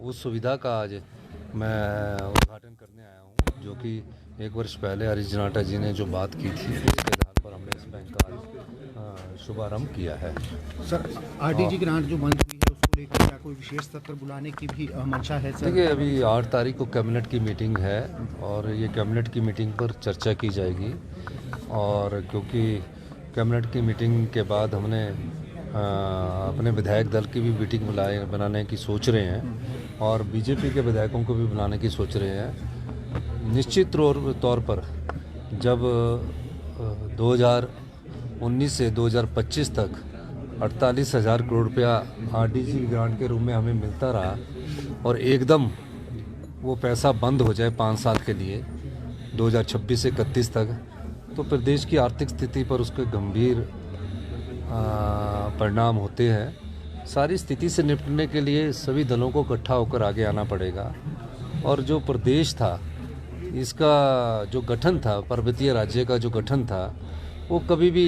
उस सुविधा का आज मैं उद्घाटन करने आया हूँ, जो कि 1 वर्ष पहले हरीश जनाटा जी ने जो बात की थी, उसके आधार पर हमने इस बैंक का आज शुभारंभ किया है। सर, आरडीजी ग्रांट जो बंद हुई है उसको लेकर क्या कोई विशेष सत्र बुलाने की भी मंशा है सर? देखिए, अभी 8 तारीख को कैबिनेट की मीटिंग है और ये कैबिनेट की मीटिंग पर चर्चा की जाएगी। और क्योंकि कैबिनेट की मीटिंग के बाद हमने अपने विधायक दल की भी मीटिंग बनाने की सोच रहे हैं और बीजेपी के विधायकों को भी बुलाने की सोच रहे हैं। निश्चित तौर पर जब 2019 से 2025 तक 48,000 करोड़ रुपया आरडीजी ग्रांट के रूप में हमें मिलता रहा और एकदम वो पैसा बंद हो जाए 5 साल के लिए 2026 से 31 तक, तो प्रदेश की आर्थिक स्थिति पर उसके गंभीर परिणाम होते हैं। सारी स्थिति से निपटने के लिए सभी दलों को इकट्ठा होकर आगे आना पड़ेगा। और जो प्रदेश था, इसका जो गठन था, पर्वतीय राज्य का जो गठन था, वो कभी भी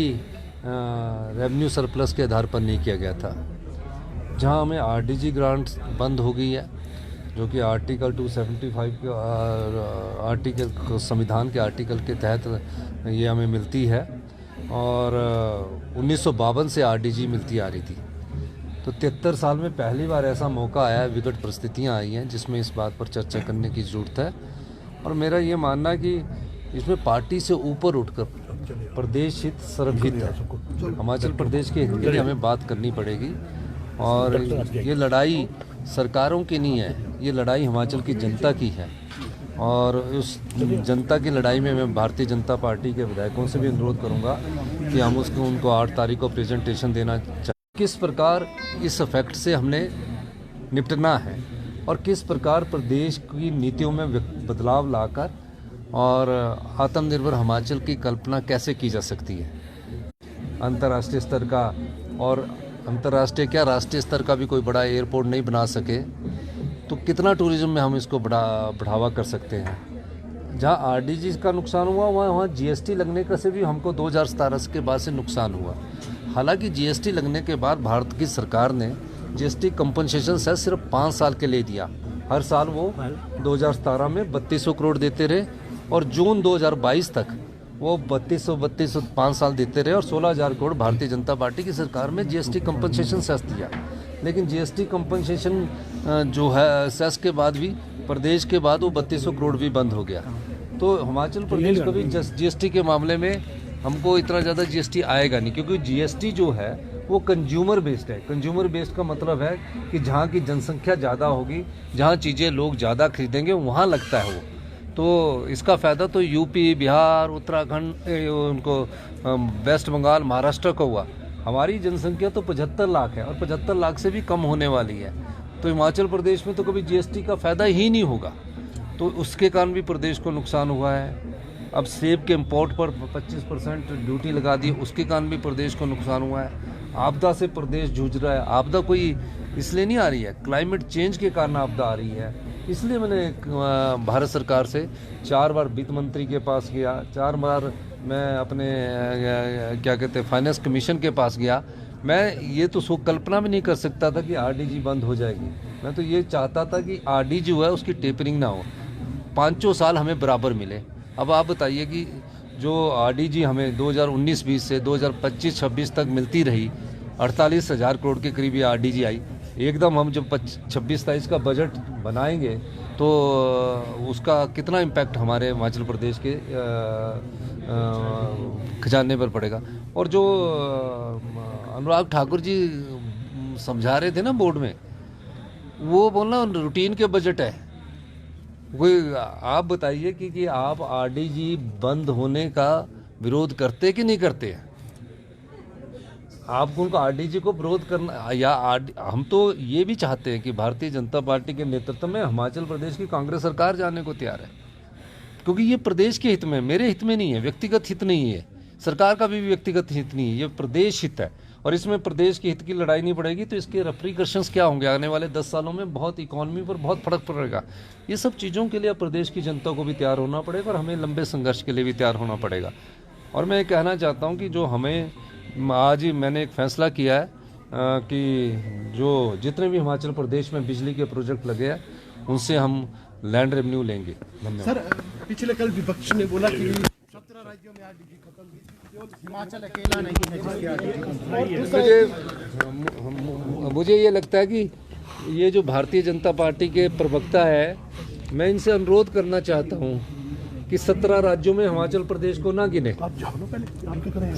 रेवेन्यू सरप्लस के आधार पर नहीं किया गया था। जहां हमें आरडीजी ग्रांट बंद हो गई है, जो कि आर्टिकल 275 के आर्टिकल संविधान के आर्टिकल के तहत ये हमें मिलती है और 1952 से आरडीजी मिलती आ रही थी। तो 73 साल में पहली बार ऐसा मौका आया है, विकट परिस्थितियां आई हैं जिसमें इस बात पर चर्चा करने की ज़रूरत है। और मेरा ये मानना है कि इसमें पार्टी से ऊपर उठकर प्रदेश हित सर्वहित है। हिमाचल प्रदेश के हित के लिए हमें बात करनी पड़ेगी और ये लड़ाई सरकारों की नहीं है, ये लड़ाई हिमाचल की जनता की है। और उस जनता की लड़ाई में मैं भारतीय जनता पार्टी के विधायकों से भी अनुरोध करूंगा कि हम उनको 8 तारीख को प्रेजेंटेशन देना चाहिए, किस प्रकार इस इफेक्ट से हमने निपटना है और किस प्रकार प्रदेश की नीतियों में बदलाव लाकर और आत्मनिर्भर हिमाचल की कल्पना कैसे की जा सकती है। अंतर्राष्ट्रीय स्तर का और अंतर्राष्ट्रीय क्या राष्ट्रीय स्तर का भी कोई बड़ा एयरपोर्ट नहीं बना सके तो कितना टूरिज्म में हम इसको बढ़ावा कर सकते हैं। जहां आरडीजी का नुकसान हुआ वहाँ जीएसटी लगने का से भी हमको 2017 के बाद से नुकसान हुआ। हालांकि जीएसटी लगने के बाद भारत की सरकार ने जीएसटी कंपनसेशन से सिर्फ 5 साल के लिए दिया। हर साल वो 2017 में 3200 करोड़ देते रहे और जून 2022 तक वो 3200 5 साल देते रहे और 16,000 करोड़ भारतीय जनता पार्टी की सरकार में जीएसटी कंपनसेशन सेस दिया। लेकिन जीएसटी कंपनसेशन जो है सेस के बाद भी प्रदेश के बाद वो 3200 करोड़ भी बंद हो गया। तो हिमाचल प्रदेश को भी जीएसटी के मामले में हमको इतना ज़्यादा जीएसटी आएगा नहीं, क्योंकि जीएसटी जो है वो कंज्यूमर बेस्ड है। कंज्यूमर बेस्ड का मतलब है कि जहाँ की जनसंख्या ज़्यादा होगी, जहाँ चीज़ें लोग ज़्यादा खरीदेंगे, वहाँ लगता है वो। तो इसका फ़ायदा तो यूपी, बिहार, उत्तराखंड, उनको वेस्ट बंगाल, महाराष्ट्र का हुआ। हमारी जनसंख्या तो 75 लाख है और 75 लाख से भी कम होने वाली है। तो हिमाचल प्रदेश में तो कभी जीएसटी का फ़ायदा ही नहीं होगा, तो उसके कारण भी प्रदेश को नुकसान हुआ है। अब सेब के इंपोर्ट पर 25% ड्यूटी लगा दी, उसके कारण भी प्रदेश को नुकसान हुआ है। आपदा से प्रदेश जूझ रहा है। आपदा कोई इसलिए नहीं आ रही है, क्लाइमेट चेंज के कारण आपदा आ रही है। इसलिए मैंने भारत सरकार से 4 बार वित्त मंत्री के पास गया, 4 बार मैं अपने क्या कहते हैं फाइनेंस कमीशन के पास गया। मैं ये तो कल्पना भी नहीं कर सकता था कि आरडीजी बंद हो जाएगी। मैं तो ये चाहता था कि आरडीजी जो है उसकी टेपरिंग ना हो, 5 साल हमें बराबर मिले। अब आप बताइए कि जो आरडीजी हमें 2019-20 से 2025-26 तक मिलती रही, 48,000 करोड़ के करीब ये आरडीजी आई। एकदम हम जब 26-27 का बजट बनाएंगे तो उसका कितना इम्पैक्ट हमारे हिमाचल प्रदेश के खजाने पर पड़ेगा। और जो अनुराग ठाकुर जी समझा रहे थे ना बोर्ड में, वो बोलना रूटीन के बजट है। कोई आप बताइए कि आप आरडीजी बंद होने का विरोध करते कि नहीं करते हैं? आप उनको आरडीजी को विरोध करना या हम तो ये भी चाहते हैं कि भारतीय जनता पार्टी के नेतृत्व में हिमाचल प्रदेश की कांग्रेस सरकार जाने को तैयार है, क्योंकि ये प्रदेश के हित में, मेरे हित में नहीं है, व्यक्तिगत हित नहीं है, सरकार का भी व्यक्तिगत हित नहीं है, ये प्रदेश हित है। और इसमें प्रदेश के हित की लड़ाई नहीं पड़ेगी तो इसके रेपरिकॉशंस क्या होंगे आने वाले 10 सालों में? बहुत इकोनॉमी पर बहुत फर्क पड़ेगा। ये सब चीज़ों के लिए प्रदेश की जनता को भी तैयार होना पड़ेगा और हमें लंबे संघर्ष के लिए भी तैयार होना पड़ेगा। और मैं ये कहना चाहता हूँ कि जो हमें आज मैंने एक फैसला किया है कि जो जितने भी हिमाचल प्रदेश में बिजली के प्रोजेक्ट लगे हैं उनसे हम लैंड रेवेन्यू लेंगे। धन्यवाद। सर, पिछले कल विपक्ष ने बोला कि 17 राज्यों में आरडीजी खत्म, केवल हिमाचल अकेला नहीं है जिसकी आरडीजी मुझे ये लगता है कि ये जो भारतीय जनता पार्टी के प्रवक्ता है, मैं इनसे अनुरोध करना चाहता हूँ कि 17 राज्यों में हिमाचल प्रदेश को ना गिने।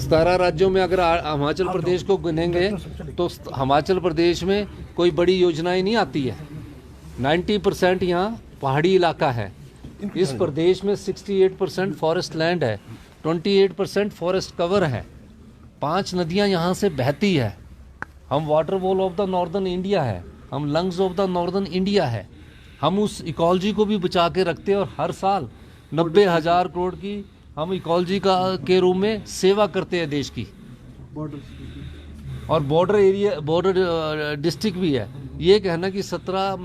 17 राज्यों में अगर हिमाचल प्रदेश को गिनेंगे तो हिमाचल प्रदेश में कोई बड़ी योजनाएं नहीं आती है। 90% यहाँ पहाड़ी इलाका है। इस प्रदेश में 68% फॉरेस्ट लैंड है, 28% फॉरेस्ट कवर है, 5 नदियाँ यहाँ से बहती है। हम water wall of the northern India है, हम lungs of the northern India है। हम उस इकोलॉजी को भी बचा के रखते हैं और हर साल 90,000 करोड़ की हम इकोलॉजी के रूप में सेवा करते हैं देश की। और बॉर्डर एरिया, बॉर्डर डिस्ट्रिक्ट भी है। ये कहना कि 17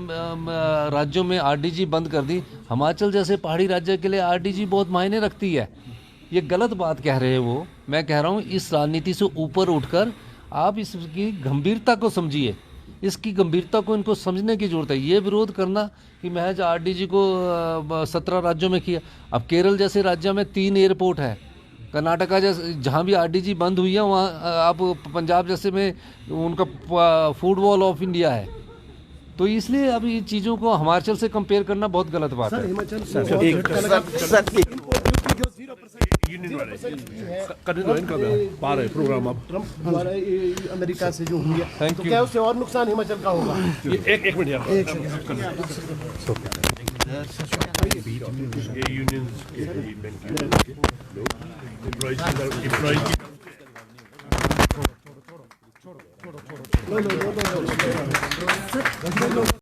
राज्यों में आरडीजी बंद कर दी, हिमाचल जैसे पहाड़ी राज्य के लिए आरडीजी बहुत मायने रखती है, ये गलत बात कह रहे हैं वो। मैं कह रहा हूँ इस राजनीति से ऊपर उठकर आप इसकी गंभीरता को समझिए, इसकी गंभीरता को इनको समझने की जरूरत है। ये विरोध करना कि महज आरडीजी को 17 राज्यों में किया। अब केरल जैसे राज्य में 3 एयरपोर्ट है, कर्नाटका जैसे जहाँ भी आरडीजी बंद हुई है वहाँ आप पंजाब जैसे में उनका फूड वॉल ऑफ इंडिया है। तो इसलिए अब ये चीज़ों को हिमाचल से कंपेयर करना बहुत गलत बात है। हिमाचल ट्रम्प द्वारा अमेरिका से जो हुई है, तो क्या उससे और नुकसान हिमाचल का होगा? एक मिनट यार, ये यूनियंस के